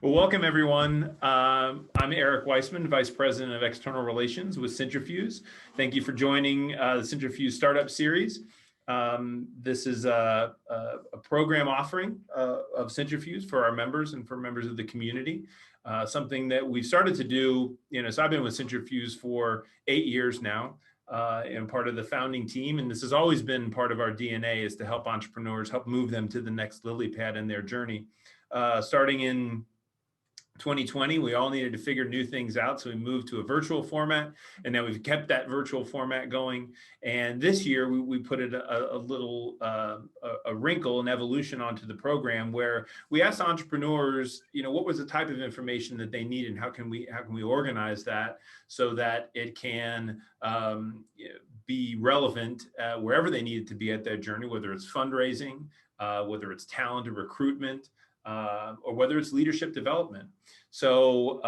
Well, welcome everyone. I'm Eric Weissman, Vice President of External Relations with Centrifuge. Thank you for joining the Centrifuge Startup Series. This is a program offering of Centrifuge for our members and for members of the community. Something that we've started to do, so I've been with Centrifuge for 8 years now. And part of the founding team, and this has always been part of our DNA, is to help entrepreneurs, help move them to the next lily pad in their journey. Starting in 2020, we all needed to figure new things out, so we moved to a virtual format, and then we've kept that virtual format going. And this year, we put it a little a wrinkle, an evolution onto the program, where we asked entrepreneurs, what was the type of information that they need, and how can we organize that so that it can be relevant wherever they need it to be at their journey, whether it's fundraising, whether it's talent or recruitment, or whether it's leadership development. So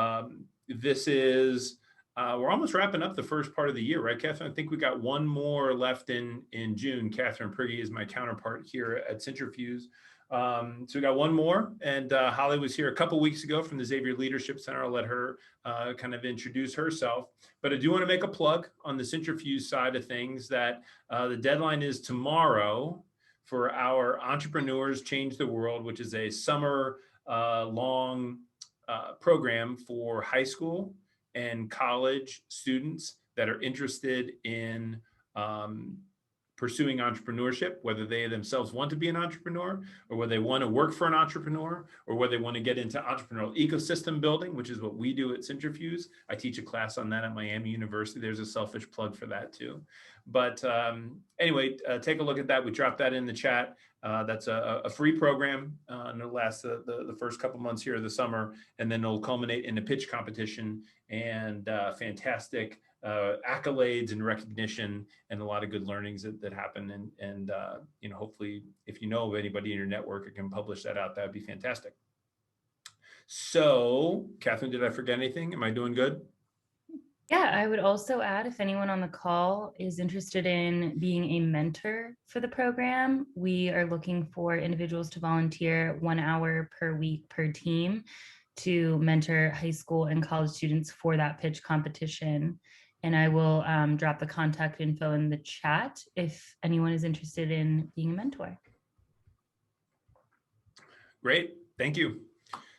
this is, we're almost wrapping up the first part of the year, right, Catherine? I think we got one more left in June. Catherine Prigge is my counterpart here at Centrifuge. So we got one more, and Holly was here a couple weeks ago from the Xavier Leadership Center. I'll let her kind of introduce herself. But I do want to make a plug on the Centrifuge side of things that the deadline is tomorrow for our Entrepreneurs Change the World, which is a summer long program for high school and college students that are interested in pursuing entrepreneurship, whether they themselves want to be an entrepreneur, or whether they want to work for an entrepreneur, or whether they want to get into entrepreneurial ecosystem building, which is what we do at Centrifuge. I teach a class on that at Miami University. There's a selfish plug for that too. But anyway, take a look at that. We dropped that in the chat. That's a free program, and it'll last the first couple months here of the summer, and then it'll culminate in a pitch competition and fantastic accolades and recognition, and a lot of good learnings that happen. And hopefully, if you know of anybody in your network who can publish that out, that would be fantastic. So, Catherine, did I forget anything? Am I doing good? Yeah, I would also add, if anyone on the call is interested in being a mentor for the program, we are looking for individuals to volunteer 1 hour per week per team to mentor high school and college students for that pitch competition. And I will drop the contact info in the chat if anyone is interested in being a mentor. Great, thank you.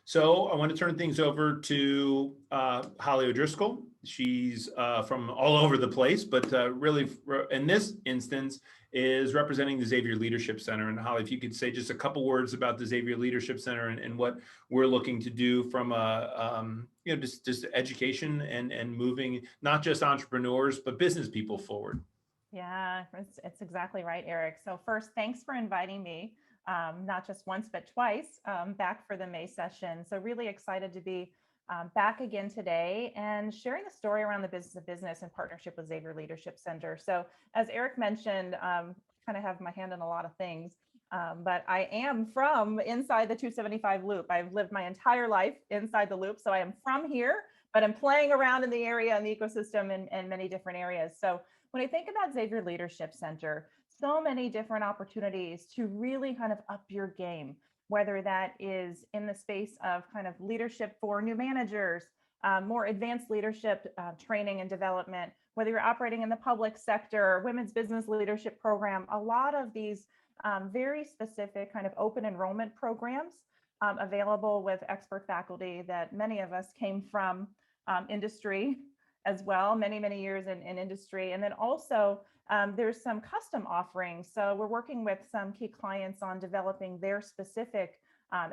So I want to turn things over to Holly O'Driscoll. She's from all over the place, but really in this instance is representing the Xavier Leadership Center. And Holly, if you could say just a couple words about the Xavier Leadership Center and what we're looking to do from just education and moving not just entrepreneurs, but business people forward. Yeah, it's exactly right, Eric. So first, thanks for inviting me, not just once, but twice, back for the May session. So really excited to be back again today and sharing the story around the business of business in partnership with Xavier Leadership Center. So as Eric mentioned, kind of have my hand in a lot of things, but I am from inside the 275 loop. I've lived my entire life inside the loop. So I am from here, but I'm playing around in the area and the ecosystem in many different areas. So when I think about Xavier Leadership Center, so many different opportunities to really kind of up your game, whether that is in the space of kind of leadership for new managers, more advanced leadership training and development, whether you're operating in the public sector, women's business leadership program, a lot of these very specific kind of open enrollment programs available with expert faculty that many of us came from industry as well, many years in industry. And then also there's some custom offerings. So we're working with some key clients on developing their specific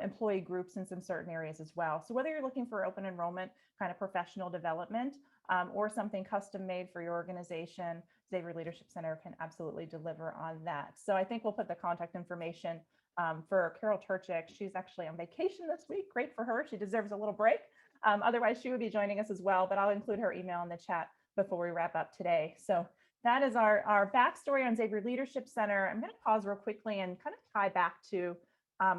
employee groups in some certain areas as well. So whether you're looking for open enrollment kind of professional development or something custom made for your organization, Xavier Leadership Center can absolutely deliver on that. So I think we'll put the contact information for Carol Turchik. She's actually on vacation this week. Great for her. She deserves a little break. Otherwise, she would be joining us as well, but I'll include her email in the chat before we wrap up today. So that is our backstory on Xavier Leadership Center. I'm going to pause real quickly and kind of tie back to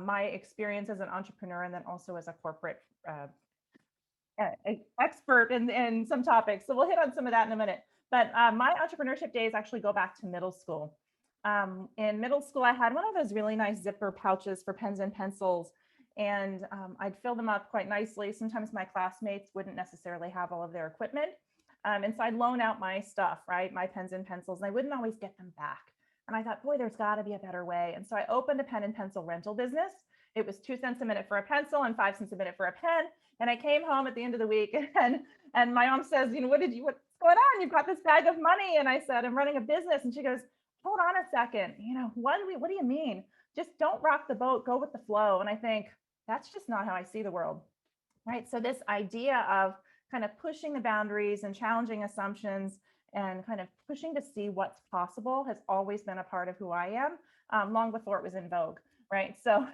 my experience as an entrepreneur and then also as a corporate expert in some topics. So we'll hit on some of that in a minute. But my entrepreneurship days actually go back to middle school. In middle school, I had one of those really nice zipper pouches for pens and pencils. and I'd fill them up quite nicely. Sometimes my classmates wouldn't necessarily have all of their equipment. And so I'd loan out my stuff, right? My pens and pencils, and I wouldn't always get them back. And I thought, boy, there's got to be a better way. And so I opened a pen and pencil rental business. It was 2 cents a minute for a pencil and 5 cents a minute for a pen. And I came home at the end of the week and my mom says, what's going on? You've got this bag of money. And I said, I'm running a business. And she goes, hold on a second. What do you mean? Just don't rock the boat, go with the flow. And I think that's just not how I see the world, right? So this idea of kind of pushing the boundaries and challenging assumptions and kind of pushing to see what's possible has always been a part of who I am, long before it was in vogue, right? So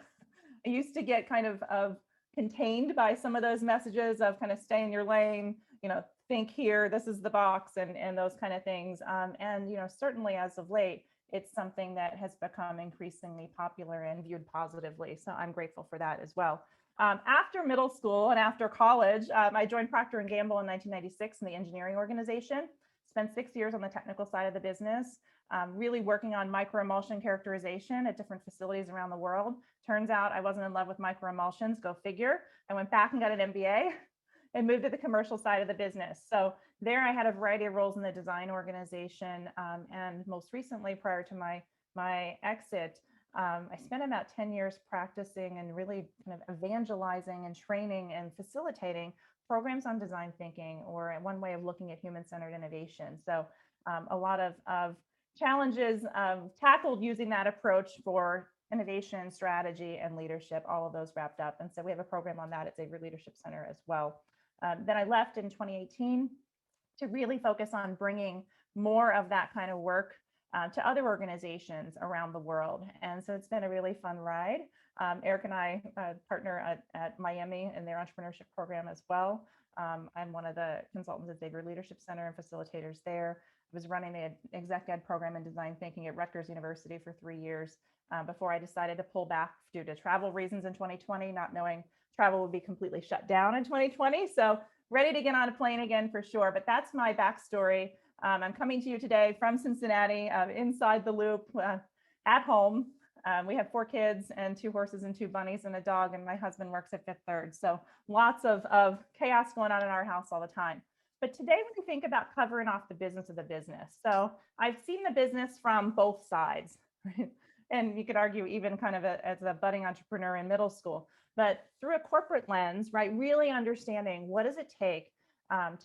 I used to get kind of contained by some of those messages of kind of stay in your lane, think here, this is the box, and those kind of things. And certainly as of late, it's something that has become increasingly popular and viewed positively. So I'm grateful for that as well. After middle school and after college, I joined Procter & Gamble in 1996 in the engineering organization. Spent 6 years on the technical side of the business, really working on microemulsion characterization at different facilities around the world. Turns out I wasn't in love with microemulsions, go figure. I went back and got an MBA and moved to the commercial side of the business. So there I had a variety of roles in the design organization. And most recently, prior to my exit, I spent about 10 years practicing and really kind of evangelizing and training and facilitating programs on design thinking, or one way of looking at human-centered innovation. So a lot of challenges tackled using that approach for innovation, strategy, and leadership, all of those wrapped up. And so we have a program on that at Xavier Leadership Center as well. Then I left in 2018 to really focus on bringing more of that kind of work to other organizations around the world. And so it's been a really fun ride. Eric and I partner at Miami in their entrepreneurship program as well. I'm one of the consultants at Xavier Leadership Center and facilitators there. I was running the exec ed program in design thinking at Rutgers University for 3 years before I decided to pull back due to travel reasons in 2020, not knowing travel would be completely shut down in 2020. So ready to get on a plane again for sure. But that's my backstory. I'm coming to you today from Cincinnati, inside the loop, at home. We have 4 kids and 2 horses and 2 bunnies and a dog, and my husband works at Fifth Third. So lots of chaos going on in our house all the time. But today, when we think about covering off the business of the business, so I've seen the business from both sides, right? And you could argue even kind of as a budding entrepreneur in middle school, but through a corporate lens, right? Really understanding what does it take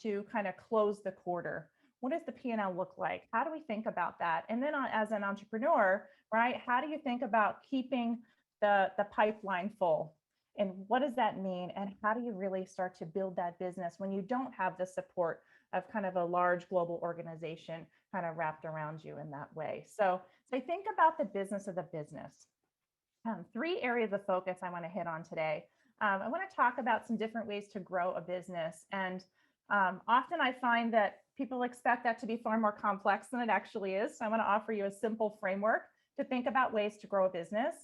to kind of close the quarter? What does the P&L look like? How do we think about that? And then as an entrepreneur, right? How do you think about keeping the pipeline full? And what does that mean? And how do you really start to build that business when you don't have the support of kind of a large global organization kind of wrapped around you in that way? So think about the business of the business. 3 areas of focus I want to hit on today. I want to talk about some different ways to grow a business. And often I find that people expect that to be far more complex than it actually is. So I want to offer you a simple framework to think about ways to grow a business.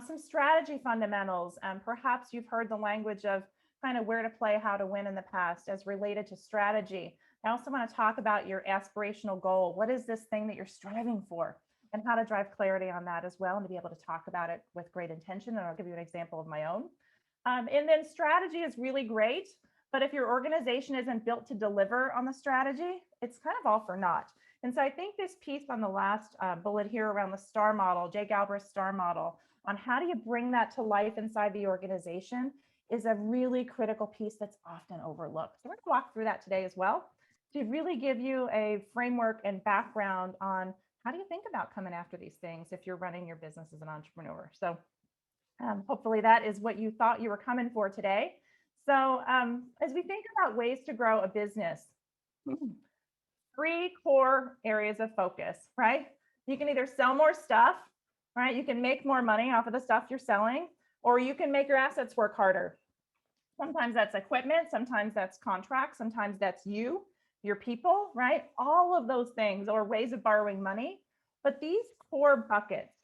Some strategy fundamentals. Perhaps you've heard the language of kind of where to play, how to win in the past as related to strategy. I also want to talk about your aspirational goal. What is this thing that you're striving for? And how to drive clarity on that as well, and to be able to talk about it with great intention. And I'll give you an example of my own. And then strategy is really great, but if your organization isn't built to deliver on the strategy, it's kind of all for naught. And so I think this piece on the last bullet here around the STAR model, Jay Galbraith's STAR model, on how do you bring that to life inside the organization is a really critical piece that's often overlooked. So we're going to walk through that today as well to really give you a framework and background on how do you think about coming after these things if you're running your business as an entrepreneur. So hopefully that is what you thought you were coming for today. So as we think about ways to grow a business, 3 core areas of focus, right? You can either sell more stuff, right? You can make more money off of the stuff you're selling, or you can make your assets work harder. Sometimes that's equipment, sometimes that's contracts, sometimes that's you, your people, right? All of those things, or ways of borrowing money. But these 4 buckets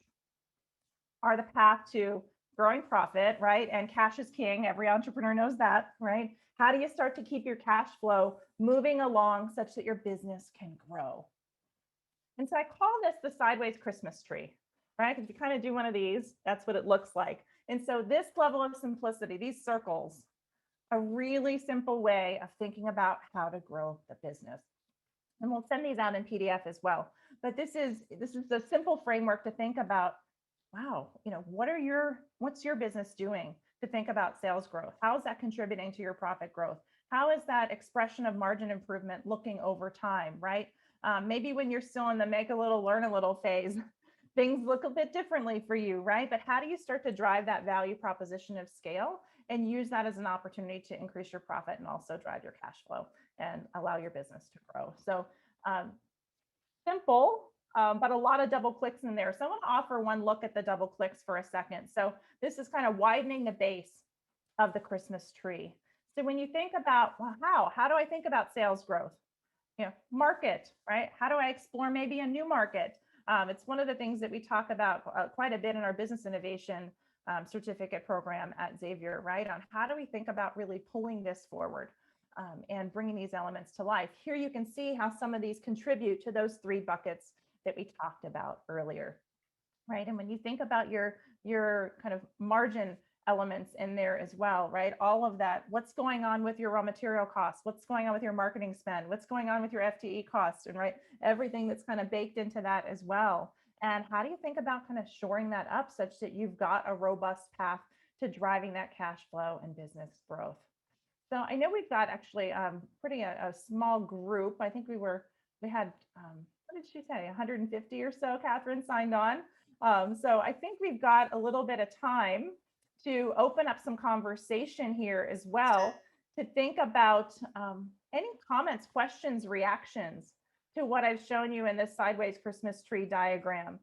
are the path to growing profit, right? And cash is king. Every entrepreneur knows that, right? How do you start to keep your cash flow moving along such that your business can grow? And so I call this the sideways Christmas tree, right? Because if you kind of do one of these, that's what it looks like. And so this level of simplicity, these circles, a really simple way of thinking about how to grow the business. And we'll send these out in PDF as well. But this is the simple framework to think about, wow, what's your business doing to think about sales growth? How is that contributing to your profit growth? How is that expression of margin improvement looking over time, right? Maybe when you're still in the make a little, learn a little phase, things look a bit differently for you, right? But how do you start to drive that value proposition of scale and use that as an opportunity to increase your profit and also drive your cash flow and allow your business to grow? So simple, but a lot of double clicks in there. So I want to offer one look at the double clicks for a second. So this is kind of widening the base of the Christmas tree. So when you think about, well, how do I think about sales growth? Market, right? How do I explore maybe a new market? It's one of the things that we talk about quite a bit in our business innovation certificate program at Xavier, right? On how do we think about really pulling this forward and bringing these elements to life. Here you can see how some of these contribute to those 3 buckets that we talked about earlier, right? And when you think about your kind of margin elements in there as well, right? All of that, what's going on with your raw material costs? What's going on with your marketing spend? What's going on with your FTE costs? And right, everything that's kind of baked into that as well. And how do you think about kind of shoring that up such that you've got a robust path to driving that cash flow and business growth? So I know we've got actually pretty a small group. I think we had, what did she say? 150 or so, Catherine, signed on. So I think we've got a little bit of time to open up some conversation here as well, to think about any comments, questions, reactions to what I've shown you in this sideways Christmas tree diagram.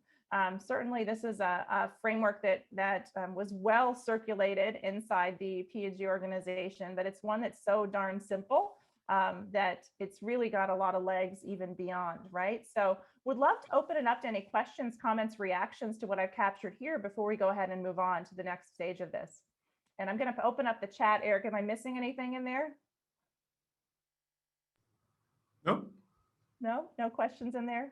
Certainly, this is a framework that was well circulated inside the P&G organization, but it's one that's so darn simple that it's really got a lot of legs even beyond, right? So would love to open it up to any questions, comments, reactions to what I've captured here before we go ahead and move on to the next stage of this. And I'm going to open up the chat. Eric, am I missing anything in there? Nope. No questions in there?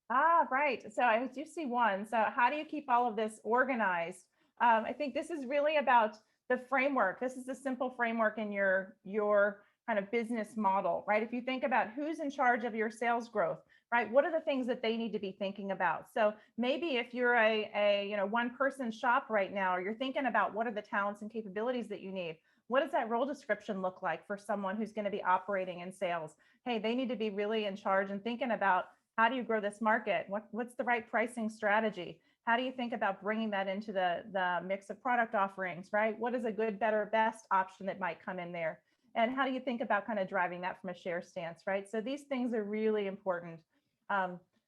Right. So I do see one. So how do you keep all of this organized? I think this is really about the framework. This is a simple framework in your kind of business model, right? If you think about who's in charge of your sales growth, right? What are the things that they need to be thinking about? So maybe if you're a one person shop right now, or you're thinking about what are the talents and capabilities that you need, what does that role description look like for someone who's going to be operating in sales? Hey, they need to be really in charge and thinking about how do you grow this market? What's the right pricing strategy? How do you think about bringing that into the mix of product offerings, right? What is a good, better, best option that might come in there? And how do you think about kind of driving that from a share stance, right? So these things are really important.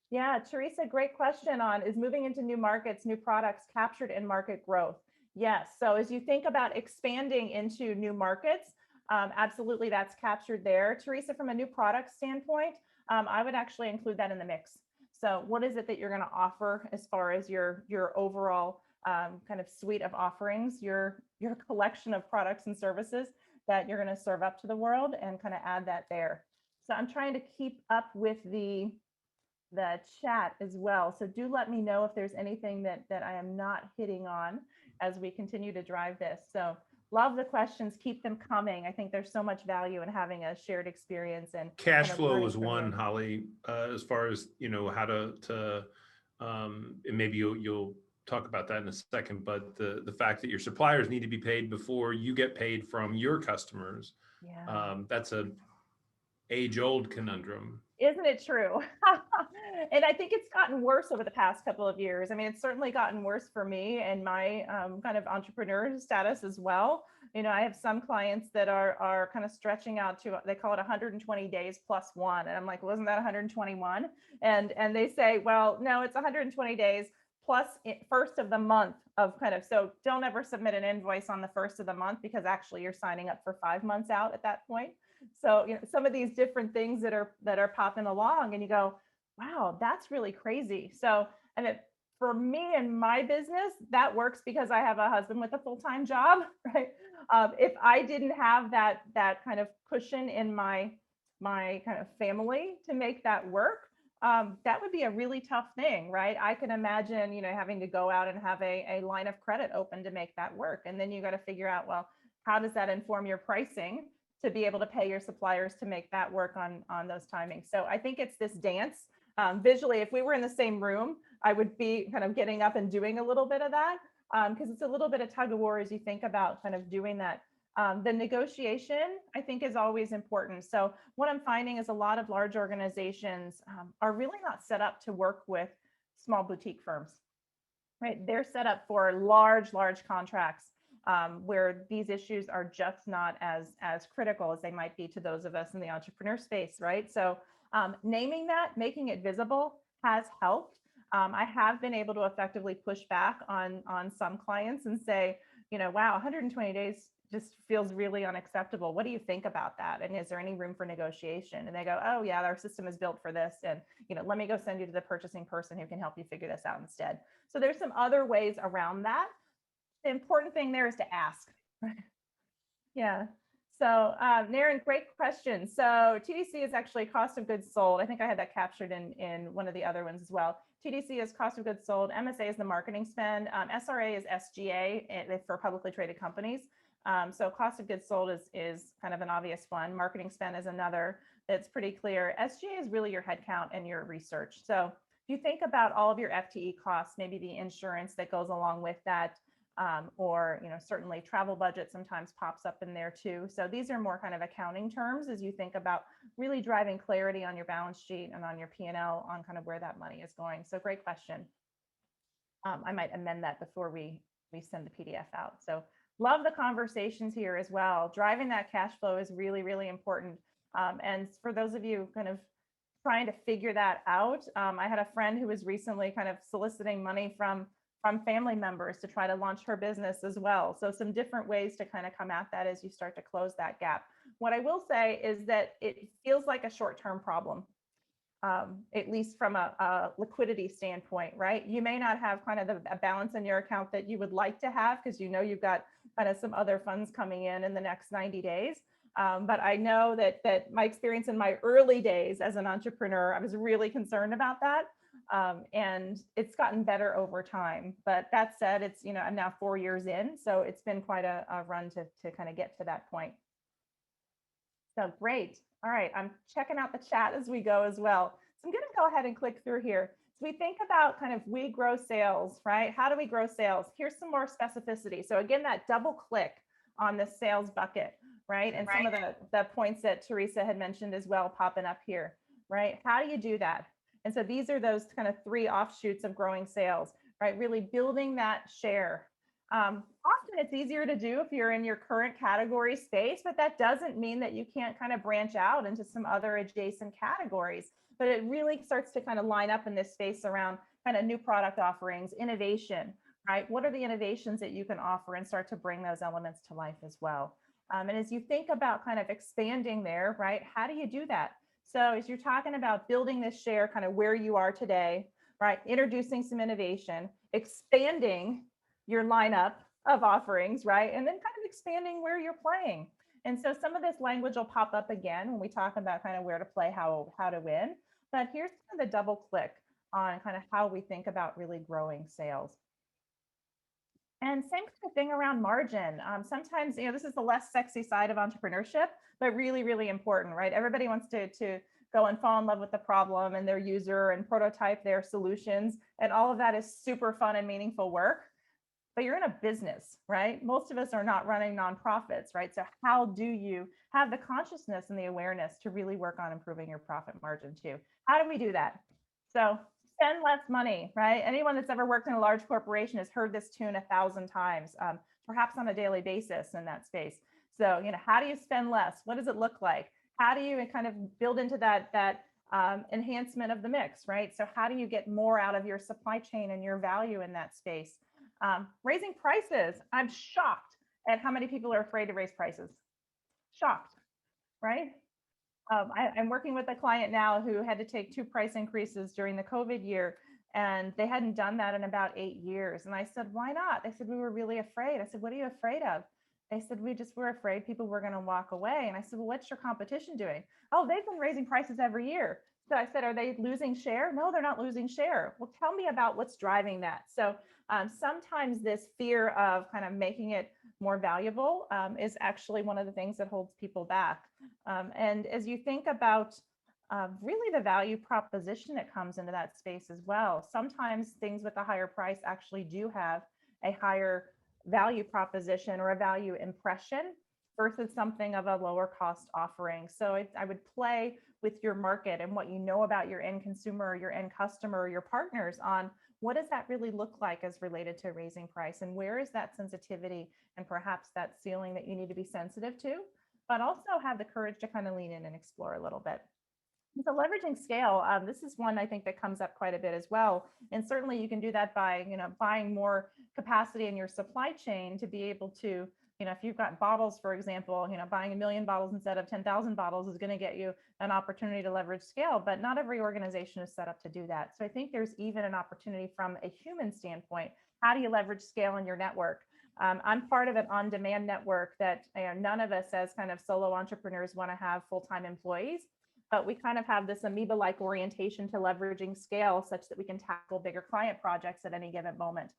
Yeah, Teresa, great question on, is moving into new markets, new products captured in market growth? Yes, so as you think about expanding into new markets, absolutely that's captured there. Teresa, from a new product standpoint, I would actually include that in the mix. So what is it that you're going to offer as far as your overall kind of suite of offerings, your collection of products and services that you're going to serve up to the world, and kind of add that there. So I'm trying to keep up with the chat as well. So do let me know if there's anything that I am not hitting on as we continue to drive this. So love the questions, keep them coming. I think there's so much value in having a shared experience and cash flow learning was from one, you. Holly, as far as how to and maybe you'll talk about that in a second, but the fact that your suppliers need to be paid before you get paid from your customers, Yeah. that's a age-old conundrum. Isn't it true? And I think it's gotten worse over the past couple of years. I mean, it's certainly gotten worse for me and my kind of entrepreneur status as well. I have some clients that are kind of stretching out to, they call it 120 days plus one. And I'm like, wasn't that 121? And they say, well, no, it's 120 days plus first of the month of kind of, so don't ever submit an invoice on the first of the month, because actually you're signing up for 5 months out at that point. So, some of these different things that are popping along, and you go, wow, that's really crazy. So, and for me and my business, that works because I have a husband with a full-time job, right? If I didn't have that kind of cushion in my kind of family to make that work, that would be a really tough thing, right? I can imagine, having to go out and have a line of credit open to make that work. And then you got to figure out, well, how does that inform your pricing to be able to pay your suppliers to make that work on those timings? So I think it's this dance. Visually, if we were in the same room, I would be kind of getting up and doing a little bit of that, because it's a little bit of tug of war as you think about kind of doing that. The negotiation, I think, is always important. So what I'm finding is a lot of large organizations are really not set up to work with small boutique firms, right? They're set up for large contracts where these issues are just not as critical as they might be to those of us in the entrepreneur space, right? So naming that, making it visible has helped. I have been able to effectively push back on some clients and say, wow, 120 days just feels really unacceptable. What do you think about that? And is there any room for negotiation? And they go, oh yeah, our system is built for this. And, let me go send you to the purchasing person who can help you figure this out instead. So there's some other ways around that. The important thing there is to ask. Yeah. So Naren, great question. So TDC is actually cost of goods sold. I think I had that captured in one of the other ones as well. TDC is cost of goods sold. MSA is the marketing spend. SRA is SGA for publicly traded companies. So cost of goods sold is kind of an obvious one. Marketing spend is another that's pretty clear. SGA is really your headcount and your research. So if you think about all of your FTE costs, maybe the insurance that goes along with that, or certainly travel budget sometimes pops up in there too. So these are more kind of accounting terms as you think about really driving clarity on your balance sheet and on your P&L on kind of where that money is going. So great question. I might amend that before we send the PDF out. So love the conversations here as well. Driving that cash flow is really, really important. And for those of you kind of trying to figure that out, I had a friend who was recently kind of soliciting money from family members to try to launch her business as well. So some different ways to kind of come at that as you start to close that gap. What I will say is that it feels like a short-term problem, at least from a liquidity standpoint, right? You may not have kind of a balance in your account that you would like to have because you've got kind of some other funds coming in the next 90 days. But I know that my experience in my early days as an entrepreneur, I was really concerned about that. And it's gotten better over time. But that said, it's, I'm now 4 years in, so it's been quite a run to kind of get to that point. So great. All right, I'm checking out the chat as we go as well. So I'm going to go ahead and click through here. So we think about kind of we grow sales, right? How do we grow sales? Here's some more specificity. So again, that double click on the sales bucket, right? And some of the points that Teresa had mentioned as well popping up here, right? How do you do that? And so these are those kind of 3 offshoots of growing sales, right? Really building that share. Often it's easier to do if you're in your current category space, but that doesn't mean that you can't kind of branch out into some other adjacent categories. But it really starts to kind of line up in this space around kind of new product offerings, innovation, right? What are the innovations that you can offer and start to bring those elements to life as well? And as you think about kind of expanding there, right? How do you do that? So as you're talking about building this share kind of where you are today, right? Introducing some innovation, expanding your lineup of offerings, right? And then kind of expanding where you're playing. And so some of this language will pop up again when we talk about kind of where to play, how to win. But here's kind of the double click on kind of how we think about really growing sales. And same kind of thing around margin. Sometimes, this is the less sexy side of entrepreneurship, but really, really important, right? Everybody wants to go and fall in love with the problem and their user and prototype their solutions. And all of that is super fun and meaningful work. But you're in a business, right? Most of us are not running nonprofits, right? So how do you have the consciousness and the awareness to really work on improving your profit margin too? How do we do that? So spend less money, right? Anyone that's ever worked in a large corporation has heard this tune 1,000 times, perhaps on a daily basis in that space. So, how do you spend less? What does it look like? How do you kind of build into that enhancement of the mix, right? So how do you get more out of your supply chain and your value in that space? Raising prices. I'm shocked at how many people are afraid to raise prices. Shocked, right? I'm working with a client now who had to take 2 price increases during the COVID year, and they hadn't done that in about 8 years. And I said, why not? They said, we were really afraid. I said, what are you afraid of? They said, we just were afraid people were going to walk away. And I said, well, what's your competition doing? Oh, they've been raising prices every year. So I said, are they losing share? No, they're not losing share. Well, tell me about what's driving that. So sometimes this fear of kind of making it more valuable is actually one of the things that holds people back. And as you think about really the value proposition that comes into that space as well, sometimes things with a higher price actually do have a higher value proposition or a value impression versus something of a lower cost offering. So I would play with your market and what you know about your end consumer, your end customer, your partners on what does that really look like as related to raising price, and where is that sensitivity and perhaps that ceiling that you need to be sensitive to, but also have the courage to kind of lean in and explore a little bit. So leveraging scale, this is one I think that comes up quite a bit as well. And certainly you can do that by, buying more capacity in your supply chain to be able to, if you've got bottles, for example, buying 1 million bottles instead of 10,000 bottles is going to get you an opportunity to leverage scale, but not every organization is set up to do that. So I think there's even an opportunity from a human standpoint. How do you leverage scale in your network? I'm part of an on-demand network that none of us as kind of solo entrepreneurs want to have full-time employees, but we kind of have this amoeba-like orientation to leveraging scale such that we can tackle bigger client projects at any given moment.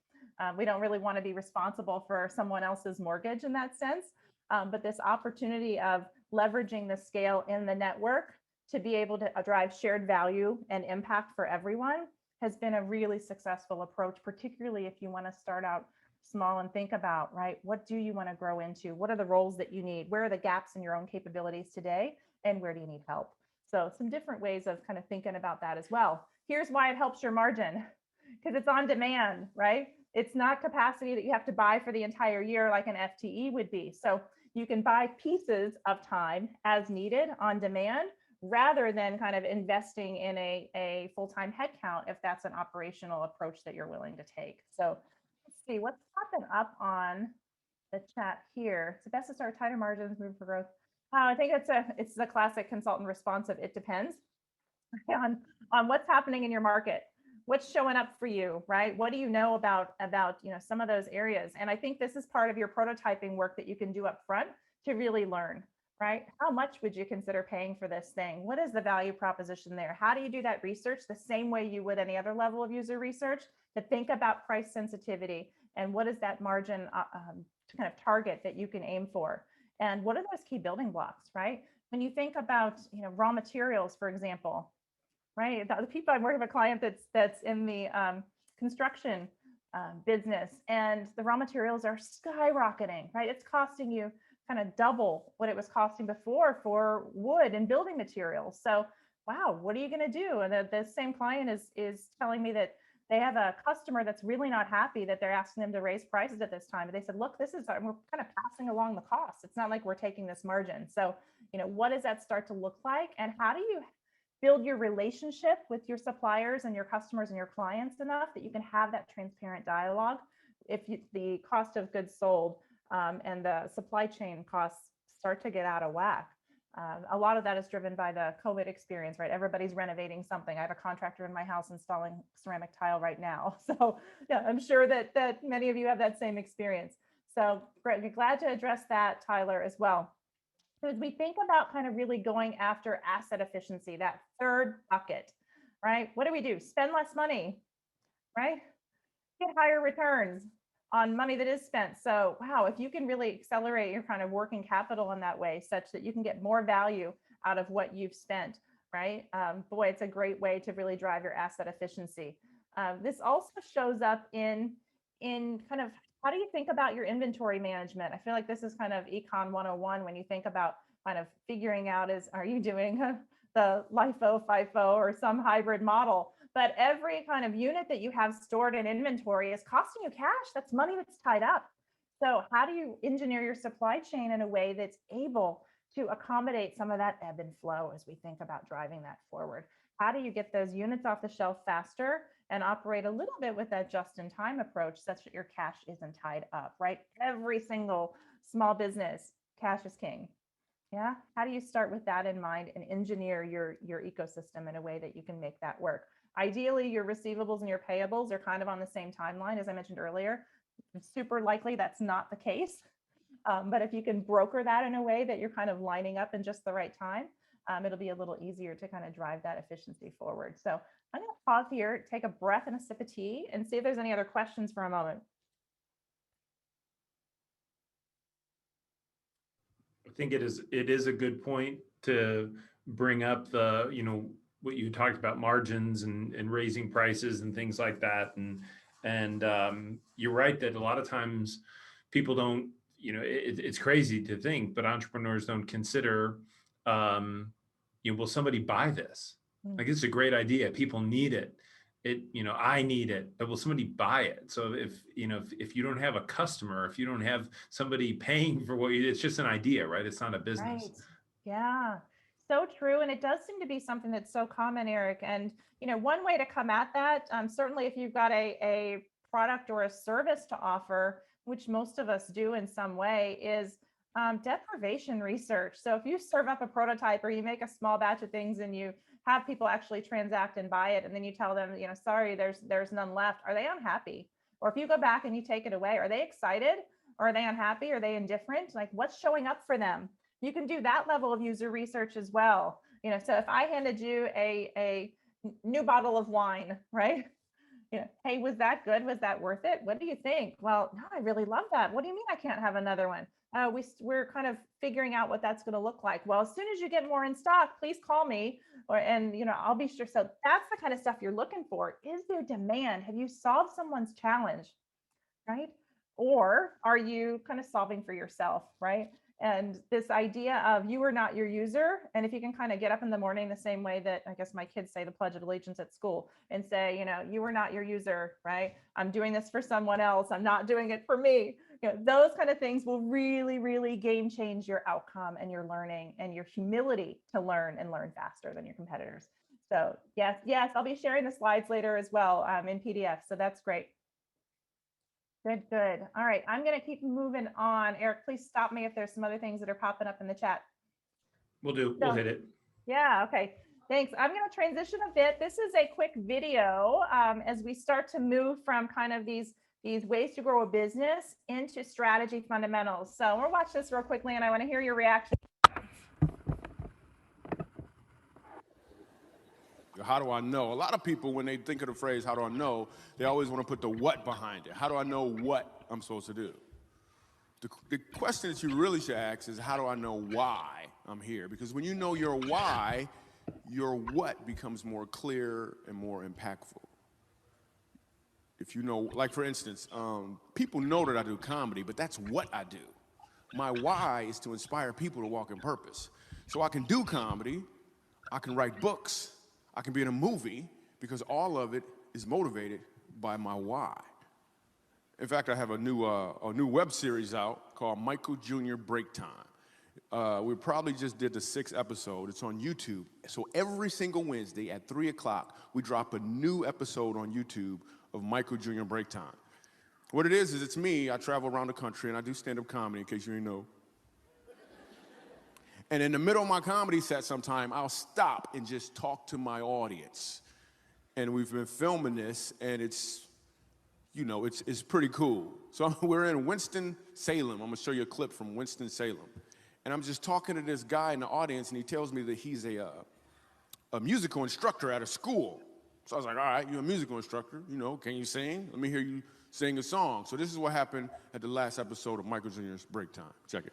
We don't really want to be responsible for someone else's mortgage in that sense, but this opportunity of leveraging the scale in the network to be able to drive shared value and impact for everyone has been a really successful approach, particularly if you want to start out small and think about, right, what do you want to grow into? What are the roles that you need? Where are the gaps in your own capabilities today? And where do you need help? So some different ways of kind of thinking about that as well. Here's why it helps your margin, because it's on demand, right? It's not capacity that you have to buy for the entire year like an FTE would be. So you can buy pieces of time as needed on demand rather than kind of investing in a full-time headcount if that's an operational approach that you're willing to take. So let's see what's popping up on the chat here. It's best to start tighter margins, move for growth. I think it's the classic consultant response of it depends on what's happening in your market, what's showing up for you, right? What do you know about some of those areas? And I think this is part of your prototyping work that you can do up front to really learn, right? How much would you consider paying for this thing? What is the value proposition there? How do you do that research the same way you would any other level of user research to think about price sensitivity and what is that margin kind of target that you can aim for? And what are those key building blocks, right? When you think about, raw materials, for example, right? The people I'm working with a client that's in the construction business, and the raw materials are skyrocketing, right? It's costing you kind of double what it was costing before for wood and building materials. So, wow, what are you going to do? And the same client is telling me that they have a customer that's really not happy that they're asking them to raise prices at this time. But they said, look, we're kind of passing along the costs. It's not like we're taking this margin. So, what does that start to look like? And how do you build your relationship with your suppliers and your customers and your clients enough that you can have that transparent dialogue? If the cost of goods sold and the supply chain costs start to get out of whack. A lot of that is driven by the COVID experience, right? Everybody's renovating something. I have a contractor in my house installing ceramic tile right now. So yeah, I'm sure that many of you have that same experience. So great, glad to address that, Tyler, as well. So as we think about kind of really going after asset efficiency, that third bucket, right? What do? Spend less money, right? Get higher returns on money that is spent. So, wow, if you can really accelerate your kind of working capital in that way, such that you can get more value out of what you've spent, right? Boy, it's a great way to really drive your asset efficiency. This also shows up in kind of how do you think about your inventory management? I feel like this is kind of Econ 101 when you think about kind of figuring out are you doing the LIFO, FIFO, or some hybrid model? But every kind of unit that you have stored in inventory is costing you cash. That's money that's tied up. So how do you engineer your supply chain in a way that's able to accommodate some of that ebb and flow as we think about driving that forward? How do you get those units off the shelf faster and operate a little bit with that just-in-time approach such that your cash isn't tied up, right? Every single small business, cash is king. Yeah. How do you start with that in mind and engineer your ecosystem in a way that you can make that work? Ideally, your receivables and your payables are kind of on the same timeline, as I mentioned earlier. It's super likely that's not the case. But if you can broker that in a way that you're kind of lining up in just the right time, it'll be a little easier to kind of drive that efficiency forward. So I'm going to pause here, take a breath and a sip of tea, and see if there's any other questions for a moment. I think it is a good point to bring up the, what you talked about, margins and raising prices and things like that. And you're right that a lot of times people don't, it's crazy to think, but entrepreneurs don't consider, will somebody buy this? Like, it's a great idea. People need it. I need it, but will somebody buy it? So if you don't have a customer, if you don't have somebody paying for what it's just an idea, right? It's not a business. Right. Yeah, so true. And it does seem to be something that's so common, Eric. And, one way to come at that, certainly if you've got a product or a service to offer, which most of us do in some way, is deprivation research. So if you serve up a prototype or you make a small batch of things and you have people actually transact and buy it, and then you tell them, sorry, there's none left, are they unhappy? Or if you go back and you take it away, are they excited? Or are they unhappy? Are they indifferent? Like, what's showing up for them? You can do that level of user research as well. So if I handed you a new bottle of wine, right? Hey, was that good? Was that worth it? What do you think? Well, no, I really love that. What do you mean I can't have another one? We're kind of figuring out what that's going to look like. Well, as soon as you get more in stock, please call me, and I'll be sure. So that's the kind of stuff you're looking for. Is there demand? Have you solved someone's challenge, right? Or are you kind of solving for yourself, right? And this idea of you are not your user. And if you can kind of get up in the morning the same way that I guess my kids say the Pledge of Allegiance at school and say, you are not your user, right? I'm doing this for someone else. I'm not doing it for me. Those kind of things will really, really game change your outcome and your learning and your humility to learn and learn faster than your competitors. So yes, I'll be sharing the slides later as well in PDF. So that's great. Good. All right, I'm going to keep moving on. Eric, please stop me if there's some other things that are popping up in the chat. We'll hit it. Yeah, okay. Thanks. I'm going to transition a bit. This is a quick video as we start to move from kind of these ways to grow a business into strategy fundamentals. So we'll watch this real quickly and I want to hear your reaction. How do I know? A lot of people, when they think of the phrase, how do I know, they always want to put the what behind it. How do I know what I'm supposed to do? The question that you really should ask is, how do I know why I'm here? Because when you know your why, your what becomes more clear and more impactful. If you know, like for instance, people know that I do comedy, but that's what I do. My why is to inspire people to walk in purpose. So I can do comedy, I can write books, I can be in a movie, because all of it is motivated by my why. In fact, I have a new web series out called Michael Jr. Break Time. We probably just did the 6th episode. It's on YouTube. So every single Wednesday at 3 o'clock, we drop a new episode on YouTube of Michael Jr. Break Time. What it is it's me. I travel around the country and I do stand-up comedy, in case you didn't know. And in the middle of my comedy set sometime, I'll stop and just talk to my audience. And we've been filming this, and it's pretty cool. So we're in Winston-Salem. I'm gonna show you a clip from Winston-Salem. And I'm just talking to this guy in the audience, and he tells me that he's a musical instructor at a school. So I was like, all right, you're a musical instructor, can you sing? Let me hear you sing a song. So this is what happened at the last episode of Michael Jr.'s Break Time. Check it.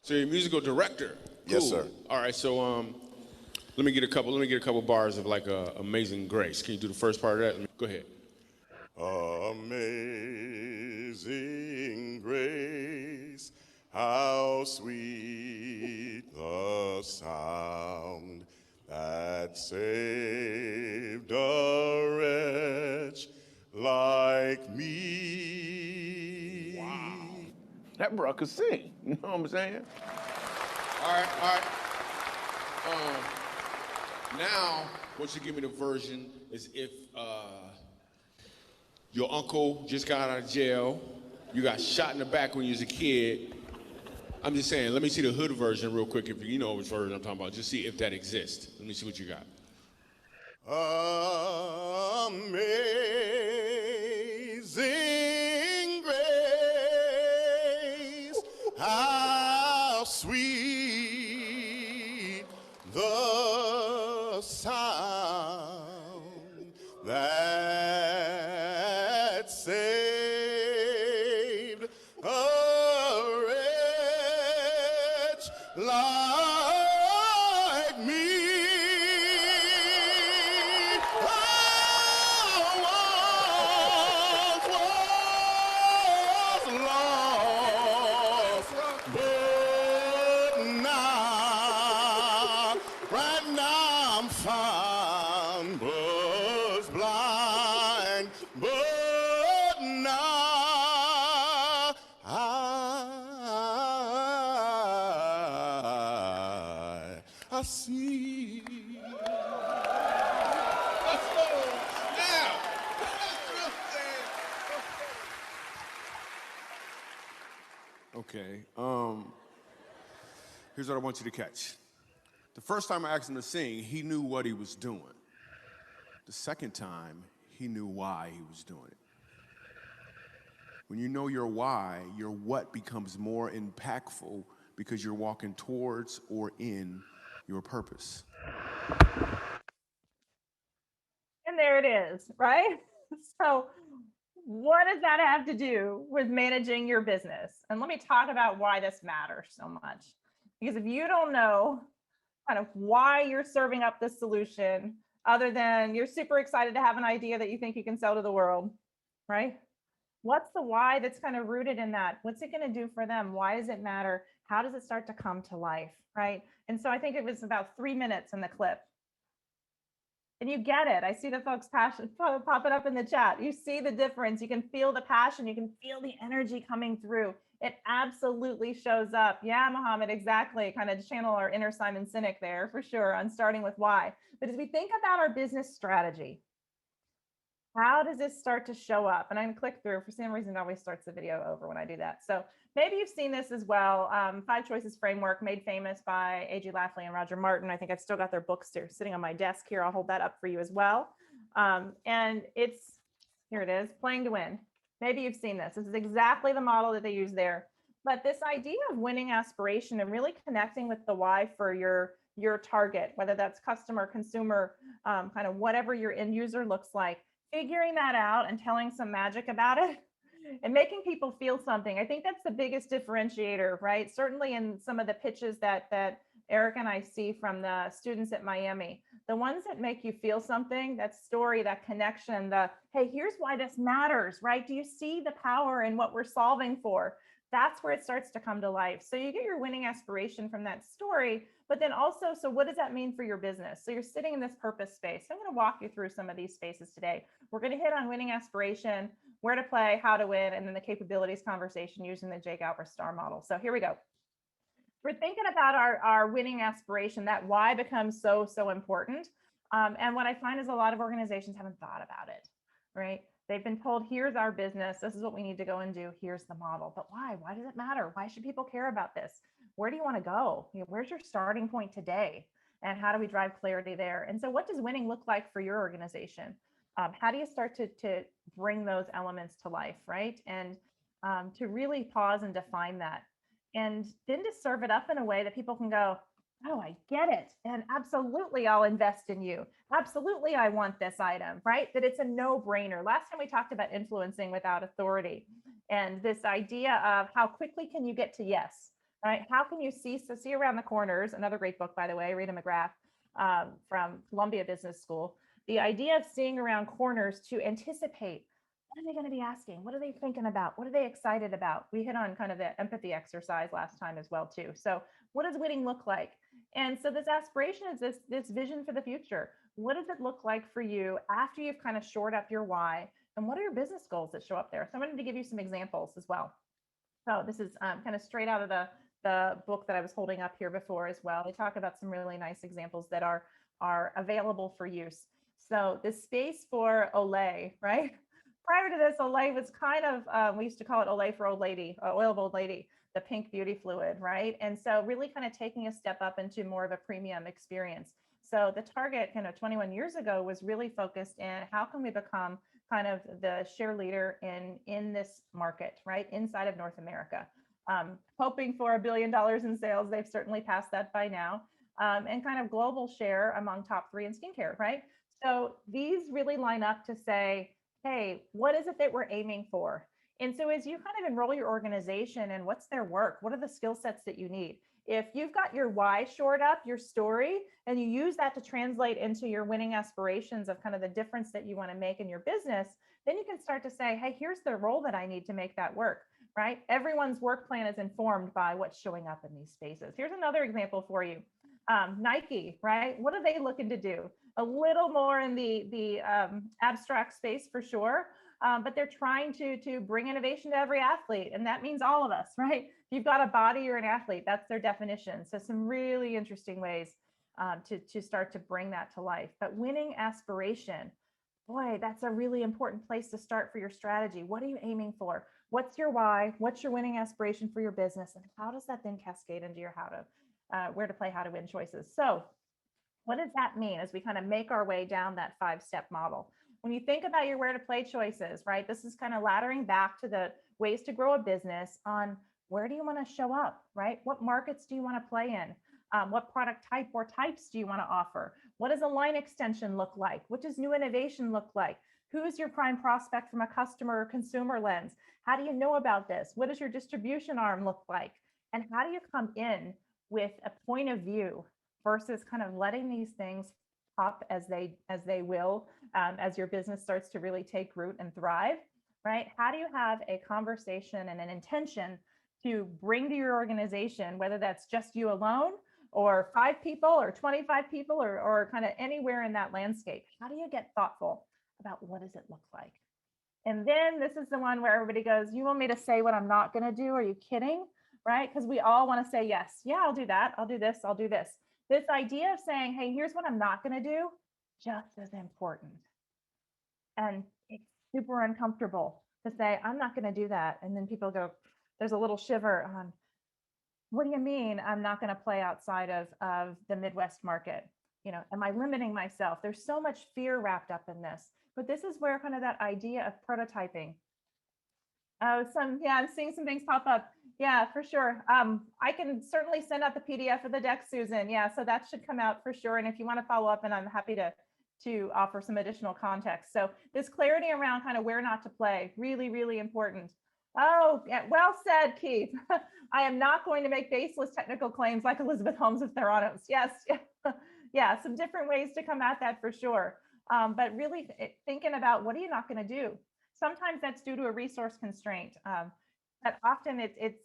So you're a musical director? Cool. Yes, sir. All right, so let me get a couple bars of like Amazing Grace. Can you do the first part of that? Go ahead. Amazing grace, how sweet the sound that saved a wretch like me. Wow. That bro could sing, you know what I'm saying? All right. Now, what you give me the version is if your uncle just got out of jail, you got shot in the back when you was a kid. I'm just saying, let me see the hood version real quick, if you know which version I'm talking about. Just see if that exists. Let me see what you got. Amazing grace, how sweet like me. I was lost, but now, right now I'm found, was blind, but now I see. Okay. Here's what I want you to catch. The first time I asked him to sing, he knew what he was doing. The second time, he knew why he was doing it. When you know your why, your what becomes more impactful because you're walking towards or in your purpose. And there it is, right? So what does that have to do with managing your business? And let me talk about why this matters so much. Because if you don't know kind of why you're serving up this solution, other than you're super excited to have an idea that you think you can sell to the world, right? What's the why that's kind of rooted in that? What's it going to do for them? Why does it matter? How does it start to come to life, right? And so I think it was about 3 minutes in the clip. And you get it. I see the folks' passion popping up in the chat. You see the difference. You can feel the passion. You can feel the energy coming through. It absolutely shows up. Yeah, Mohammed, exactly. Kind of channel our inner Simon Sinek there for sure on starting with why. But as we think about our business strategy, how does this start to show up? And I'm going to click through. For some reason, it always starts the video over when I do that. So maybe you've seen this as well. 5 Choices Framework, made famous by A.G. Lafley and Roger Martin. I think I've still got their books there sitting on my desk here. I'll hold that up for you as well. And here it is, Playing to Win. Maybe you've seen this. This is exactly the model that they use there. But this idea of winning aspiration and really connecting with the why for your target, whether that's customer, consumer, kind of whatever your end user looks like, figuring that out and telling some magic about it and making people feel something. I think that's the biggest differentiator, right? Certainly in some of the pitches that Eric and I see from the students at Miami, the ones that make you feel something, that story, that connection, hey, here's why this matters, right? Do you see the power in what we're solving for? That's where it starts to come to life. So you get your winning aspiration from that story, but then also, so what does that mean for your business? So you're sitting in this purpose space. So I'm going to walk you through some of these spaces today. We're going to hit on winning aspiration, where to play, how to win, and then the capabilities conversation using the Jake Albert STAR model. So here we go. We're thinking about our winning aspiration. That why becomes so important. And what I find is a lot of organizations haven't thought about it, right? They've been told, here's our business. This is what we need to go and do. Here's the model. But why? Why does it matter? Why should people care about this? Where do you want to go? Where's your starting point today? And how do we drive clarity there? And so what does winning look like for your organization? How do you start to bring those elements to life, right? And to really pause and define that. And then to serve it up in a way that people can go, oh, I get it. And absolutely, I'll invest in you. Absolutely, I want this item, right? That it's a no-brainer. Last time we talked about influencing without authority and this idea of how quickly can you get to yes, right? How can you see around the corners? Another great book, by the way, Rita McGrath from Columbia Business School. The idea of seeing around corners to anticipate, what are they going to be asking? What are they thinking about? What are they excited about? We hit on kind of the empathy exercise last time as well, too. So what does winning look like? And so this aspiration is this vision for the future. What does it look like for you after you've kind of shored up your why? And what are your business goals that show up there? So I wanted to give you some examples as well. So this is kind of straight out of the book that I was holding up here before as well. They talk about some really nice examples that are available for use. So the space for Olay, right? Prior to this, Olay was kind of, we used to call it Olay for Old Lady, Oil of Old Lady, the pink beauty fluid, right? And so really kind of taking a step up into more of a premium experience. So the target kind of 21 years ago was really focused in how can we become kind of the share leader in this market, right? Inside of North America. Hoping for $1 billion in sales. They've certainly passed that by now. And kind of global share among top 3 in skincare, right? So these really line up to say, hey, what is it that we're aiming for? And so as you kind of enroll your organization and what's their work, what are the skill sets that you need? if you've got your why shored up, your story, and you use that to translate into your winning aspirations of kind of the difference that you want to make in your business, then you can start to say, hey, here's the role that I need to make that work, right? Everyone's work plan is informed by what's showing up in these spaces. Here's another example for you. Nike, right? What are they looking to do? A little more in the abstract space for sure, but they're trying to bring innovation to every athlete, and that means all of us, right? If you've got a body, you're an athlete. That's their definition. So some really interesting ways to start to bring that to life. But winning aspiration, boy, that's a really important place to start for your strategy. What are you aiming for? What's your why? What's your winning aspiration for your business? And how does that then cascade into your where to play, how to win choices? So what does that mean as we kind of make our way down that 5-step model? When you think about your where to play choices, right? This is kind of laddering back to the ways to grow a business on where do you want to show up, right? What markets do you want to play in? What product type or types do you want to offer? What does a line extension look like? What does new innovation look like? Who's your prime prospect from a customer or consumer lens? How do you know about this? What does your distribution arm look like? And how do you come in with a point of view versus kind of letting these things pop as they will, as your business starts to really take root and thrive, right? How do you have a conversation and an intention to bring to your organization, whether that's just you alone or 5 people or 25 people or kind of anywhere in that landscape? How do you get thoughtful about what does it look like? And then this is the one where everybody goes, you want me to say what I'm not going to do? Are you kidding? Right? Because we all want to say, yes, yeah, I'll do that. I'll do this. I'll do this. This idea of saying, hey, here's what I'm not going to do, just as important. And it's super uncomfortable to say, I'm not going to do that. And then people go, there's a little shiver on, what do you mean I'm not going to play outside of the Midwest market? You know, am I limiting myself? There's so much fear wrapped up in this. But this is where kind of that idea of prototyping. I'm seeing some things pop up. Yeah, for sure. I can certainly send out the PDF of the deck, Susan. Yeah, so that should come out for sure. And if you want to follow up, and I'm happy to offer some additional context. So this clarity around kind of where not to play, really, really important. Oh, yeah, well said, Keith. I am not going to make baseless technical claims like Elizabeth Holmes of Theranos. Yes, yeah, some different ways to come at that for sure. But really thinking about what are you not going to do? Sometimes that's due to a resource constraint. But often it's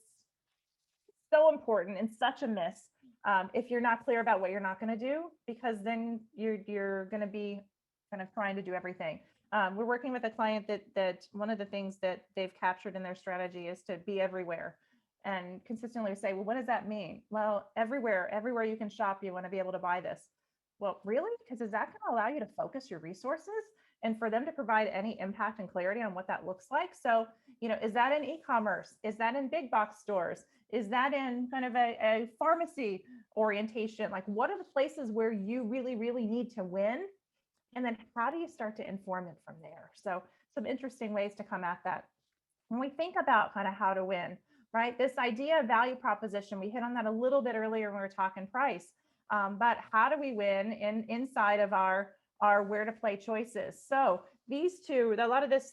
so important and such a miss if you're not clear about what you're not going to do, because then you're going to be kind of trying to do everything. We're working with a client that one of the things that they've captured in their strategy is to be everywhere, and consistently say, well, what does that mean? Well, everywhere you can shop, you want to be able to buy this. Well, really? Because is that going to allow you to focus your resources and for them to provide any impact and clarity on what that looks like? So, you know, is that in e-commerce? Is that in big box stores? Is that in kind of a pharmacy orientation? Like, what are the places where you really, really need to win? And then how do you start to inform it from there? So some interesting ways to come at that. When we think about kind of how to win, right? This idea of value proposition, we hit on that a little bit earlier when we were talking price. But how do we win inside of our where to play choices? So these two, a lot of this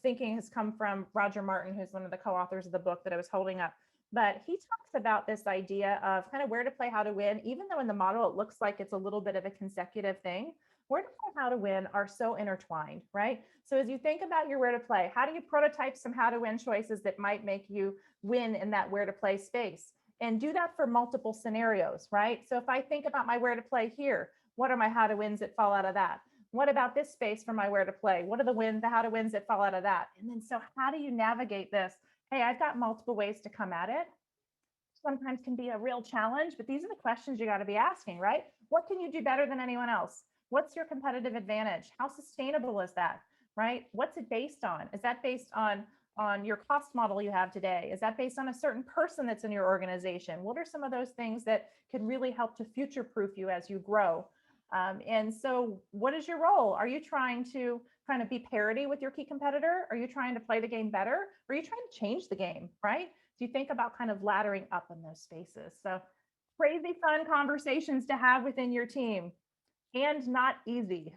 thinking has come from Roger Martin, who's one of the co-authors of the book that I was holding up. But he talks about this idea of kind of where to play, how to win, even though in the model it looks like it's a little bit of a consecutive thing. Where to play, how to win are so intertwined, right? So as you think about your where to play, how do you prototype some how to win choices that might make you win in that where to play space? And do that for multiple scenarios, right? So if I think about my where to play here, what are my how to wins that fall out of that? What about this space for my where to play? What are the how to wins that fall out of that? And then so how do you navigate this? Hey, I've got multiple ways to come at it. Sometimes can be a real challenge, but these are the questions you got to be asking, right? What can you do better than anyone else? What's your competitive advantage? How sustainable is that, right? What's it based on? Is that based on your cost model you have today? Is that based on a certain person that's in your organization? What are some of those things that can really help to future-proof you as you grow? And so what is your role? Are you trying to kind of be parity with your key competitor? Are you trying to play the game better? Or are you trying to change the game, right? So you think about kind of laddering up in those spaces. So crazy fun conversations to have within your team, and not easy.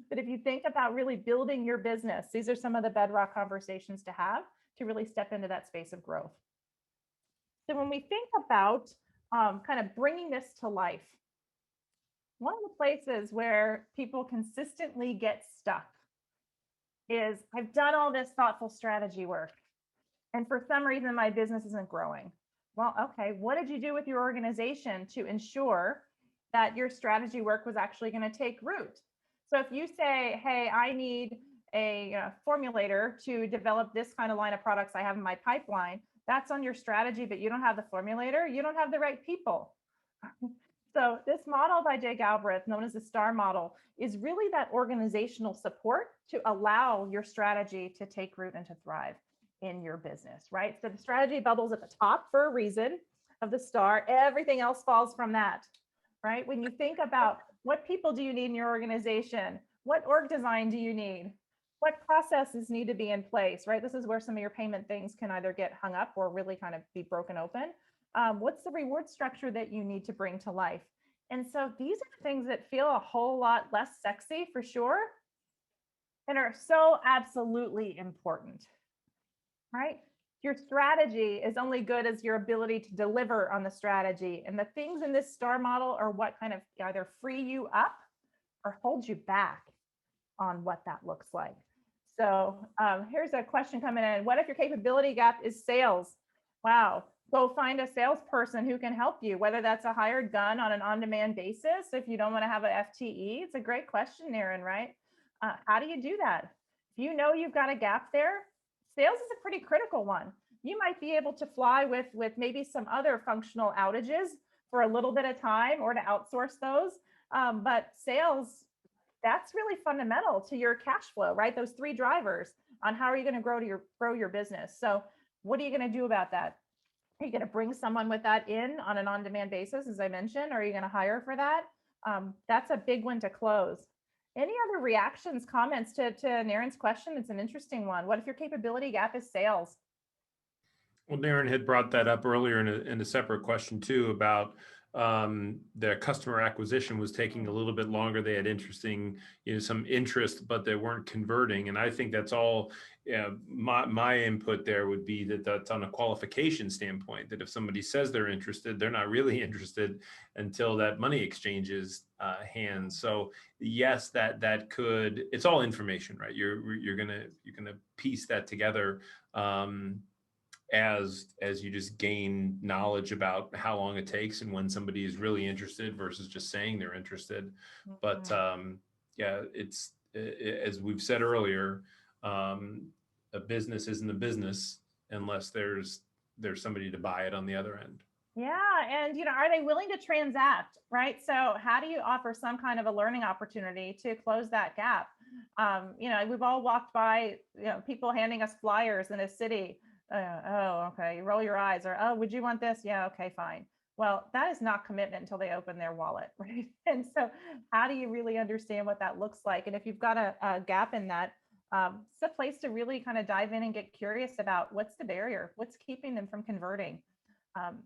But if you think about really building your business, these are some of the bedrock conversations to have to really step into that space of growth. So when we think about kind of bringing this to life. One of the places where people consistently get stuck is I've done all this thoughtful strategy work, and for some reason my business isn't growing. Well, okay, what did you do with your organization to ensure that your strategy work was actually going to take root? So if you say, hey, I need a formulator to develop this kind of line of products I have in my pipeline, that's on your strategy, but you don't have the formulator, you don't have the right people. So this model by Jay Galbraith, known as the STAR model, is really that organizational support to allow your strategy to take root and to thrive in your business, right? So the strategy bubbles at the top for a reason of the STAR. Everything else falls from that, right? When you think about what people do you need in your organization, what org design do you need, what processes need to be in place, right? This is where some of your payment things can either get hung up or really kind of be broken open. What's the reward structure that you need to bring to life? And so these are things that feel a whole lot less sexy for sure, and are so absolutely important, right? Your strategy is only good as your ability to deliver on the strategy. And the things in this STAR model are what kind of either free you up or hold you back on what that looks like. So here's a question coming in. What if your capability gap is sales? Wow. Go find a salesperson who can help you, whether that's a hired gun on an on-demand basis. If you don't want to have an FTE, it's a great question, Naren, right? How do you do that? If you know you've got a gap there, sales is a pretty critical one. You might be able to fly with maybe some other functional outages for a little bit of time or to outsource those. But sales, that's really fundamental to your cash flow, right? Those three drivers on how are you going to grow your business. So what are you going to do about that? Are you going to bring someone with that in on an on-demand basis, as I mentioned? Or are you going to hire for that? That's a big one to close. Any other reactions, comments to Naren's question? It's an interesting one. What if your capability gap is sales? Well, Naren had brought that up earlier in a separate question too about their customer acquisition was taking a little bit longer. They had some interest, but they weren't converting. And I think that's all. My input there would be that's on a qualification standpoint. That if somebody says they're interested, they're not really interested until that money exchanges hands. So yes, that could. It's all information, right? You're gonna piece that together. As you just gain knowledge about how long it takes and when somebody is really interested versus just saying they're interested. But yeah, it's as we've said earlier, a business isn't a business unless there's somebody to buy it on the other end. Yeah, and are they willing to transact, right? So how do you offer some kind of a learning opportunity to close that gap? We've all walked by, people handing us flyers in a city. Oh, okay. You roll your eyes, or, oh, would you want this? Yeah, okay, fine. Well, that is not commitment until they open their wallet, right? And so how do you really understand what that looks like? And if you've got a gap in that, it's a place to really kind of dive in and get curious about what's the barrier, what's keeping them from converting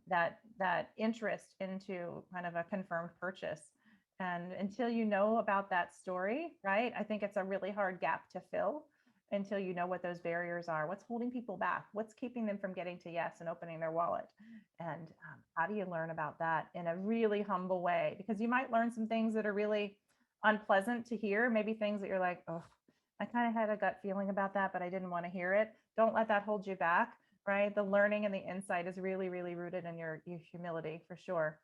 that interest into kind of a confirmed purchase. And until you know about that story, right, I think it's a really hard gap to fill until you know what those barriers are. What's holding people back? What's keeping them from getting to yes and opening their wallet? And how do you learn about that in a really humble way? Because you might learn some things that are really unpleasant to hear, maybe things that you're like, oh, I kind of had a gut feeling about that, but I didn't want to hear it. Don't let that hold you back, right? The learning and the insight is really, really rooted in your humility for sure.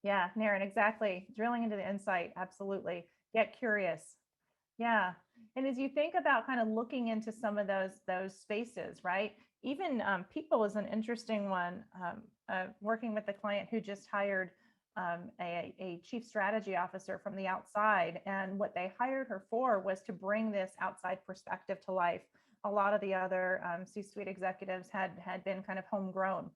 Yeah, Naren, exactly. Drilling into the insight, absolutely. Get curious. Yeah. And as you think about kind of looking into some of those spaces, right? Even people is an interesting one. Working with the client who just hired a chief strategy officer from the outside. And what they hired her for was to bring this outside perspective to life. A lot of the other C-suite executives had been kind of homegrown.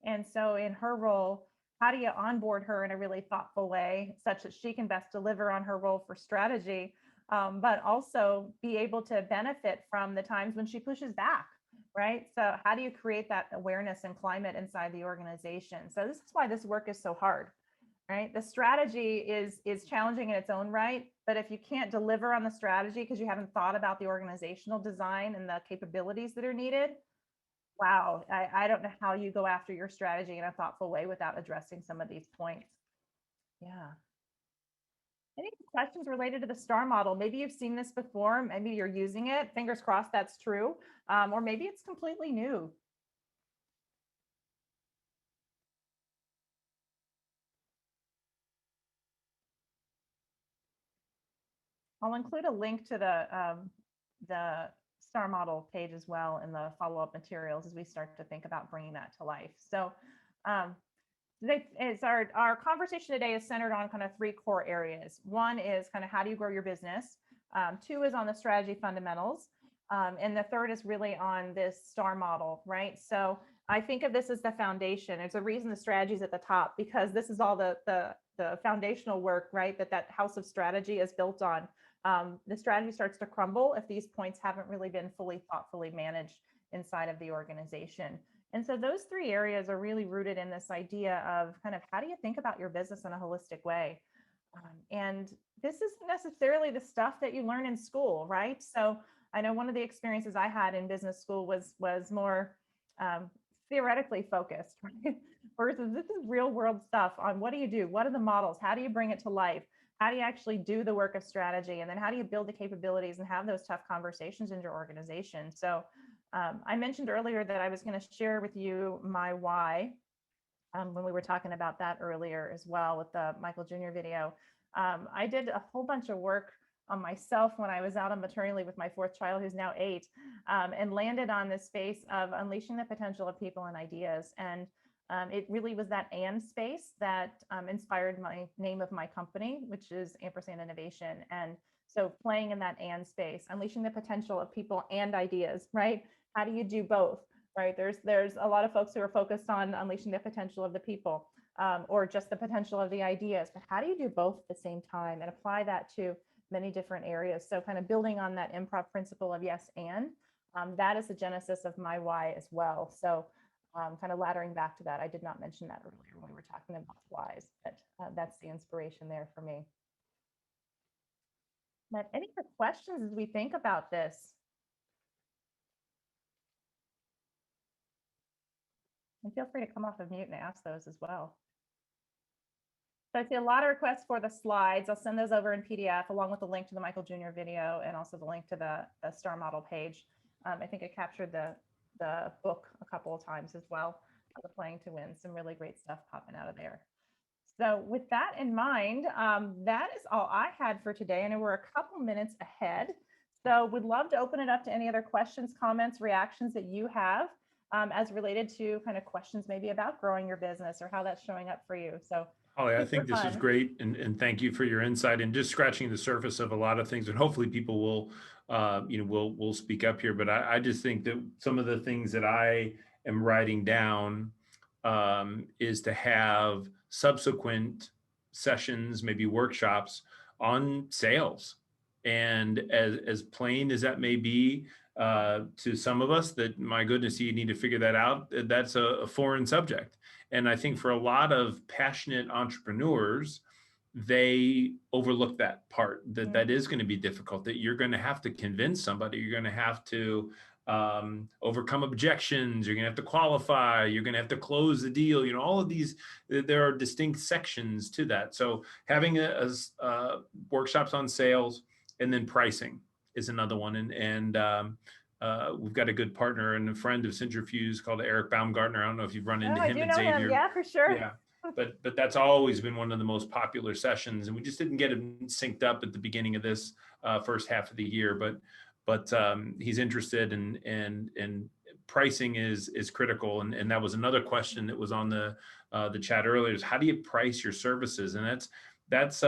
And so in her role, how do you onboard her in a really thoughtful way such that she can best deliver on her role for strategy? But also be able to benefit from the times when she pushes back, right? So how do you create that awareness and climate inside the organization? So this is why this work is so hard, right? The strategy is challenging in its own right, but if you can't deliver on the strategy because you haven't thought about the organizational design and the capabilities that are needed, Wow, I don't know how you go after your strategy in a thoughtful way without addressing some of these points. Yeah. Any questions related to the STAR model? Maybe you've seen this before, maybe you're using it. Fingers crossed that's true. Or maybe it's completely new. I'll include a link to the STAR model page as well in the follow-up materials as we start to think about bringing that to life. So our conversation today is centered on kind of three core areas. One is kind of how do you grow your business? Two is on the strategy fundamentals. And the third is really on this STAR model, right? So I think of this as the foundation. There's a reason the strategy is at the top, because this is all the foundational work, right? That house of strategy is built on. The strategy starts to crumble if these points haven't really been fully thoughtfully managed inside of the organization. And so those three areas are really rooted in this idea of kind of how do you think about your business in a holistic way? And this isn't necessarily the stuff that you learn in school, right? So I know one of the experiences I had in business school was more theoretically focused, right? Versus this is real world stuff on what do you do? What are the models? How do you bring it to life? How do you actually do the work of strategy? And then how do you build the capabilities and have those tough conversations in your organization? So I mentioned earlier that I was going to share with you my why when we were talking about that earlier as well with the Michael Jr. video. I did a whole bunch of work on myself when I was out on maternity leave with my fourth child, who's now 8, and landed on this space of unleashing the potential of people and ideas. And it really was that and space that inspired my name of my company, which is Ampersand Innovation. And so playing in that and space, unleashing the potential of people and ideas, right? How do you do both, right? There's a lot of folks who are focused on unleashing the potential of the people or just the potential of the ideas, but how do you do both at the same time and apply that to many different areas? So kind of building on that improv principle of yes and, that is the genesis of my why as well. So kind of laddering back to that, I did not mention that earlier when we were talking about whys, but that's the inspiration there for me. But any other questions as we think about this? And feel free to come off of mute and ask those as well. So I see a lot of requests for the slides. I'll send those over in PDF along with the link to the Michael Jr. video and also the link to the STAR model page. I think I captured the book a couple of times as well, the Playing to Win, some really great stuff popping out of there. So with that in mind, that is all I had for today. I know we're a couple minutes ahead. So we'd love to open it up to any other questions, comments, reactions that you have as related to kind of questions maybe about growing your business or how that's showing up for you. So Holly, I think this is great, and thank you for your insight and just scratching the surface of a lot of things. And hopefully, people will, will speak up here. But I just think that some of the things that I am writing down is to have subsequent sessions, maybe workshops on sales. And as plain as that may be to some of us, that my goodness, you need to figure that out. That's a foreign subject. And I think for a lot of passionate entrepreneurs, they overlook that part, that is going to be difficult, that you're going to have to convince somebody, you're going to have to overcome objections, you're going to have to qualify, you're going to have to close the deal, all of these, there are distinct sections to that. So having workshops on sales and then pricing is another one. And we've got a good partner and a friend of Centrifuse called Eric Baumgartner. I don't know if you've run into him and Xavier. Him. Yeah, for sure. Yeah. But that's always been one of the most popular sessions, and we just didn't get it synced up at the beginning of this first half of the year. But he's interested, and pricing is critical. And that was another question that was on the chat earlier: is how do you price your services? And that's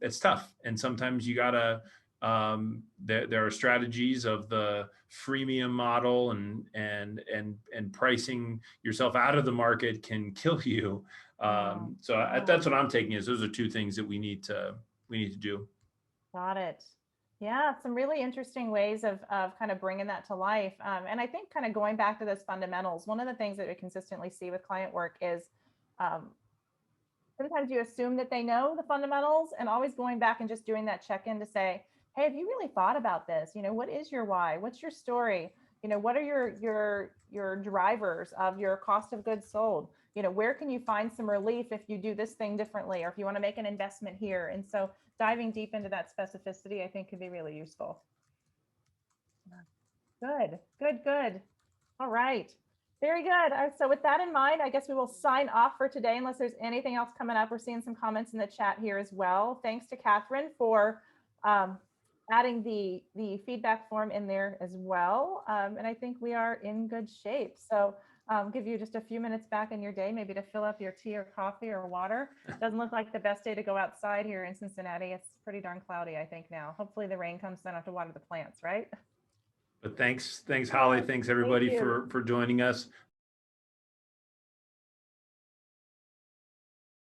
it's tough, and sometimes you gotta. There are strategies of the freemium model, and pricing yourself out of the market can kill you. That's what I'm taking, is those are two things that we need to do. Got it. Yeah, some really interesting ways of kind of bringing that to life. And I think kind of going back to those fundamentals, one of the things that we consistently see with client work is sometimes you assume that they know the fundamentals, and always going back and just doing that check-in to say, hey, have you really thought about this? What is your why? What's your story? What are your drivers of your cost of goods sold? Where can you find some relief if you do this thing differently, or if you want to make an investment here? And so diving deep into that specificity, I think, could be really useful. Good, good, good. All right. Very good. So with that in mind, I guess we will sign off for today unless there's anything else coming up. We're seeing some comments in the chat here as well. Thanks to Catherine for adding the feedback form in there as well. And I think we are in good shape. So give you just a few minutes back in your day, maybe to fill up your tea or coffee or water. Doesn't look like the best day to go outside here in Cincinnati. It's pretty darn cloudy, I think now. Hopefully the rain comes, so I don't have to water the plants, right? But thanks, Holly. Thanks everybody you. for joining us.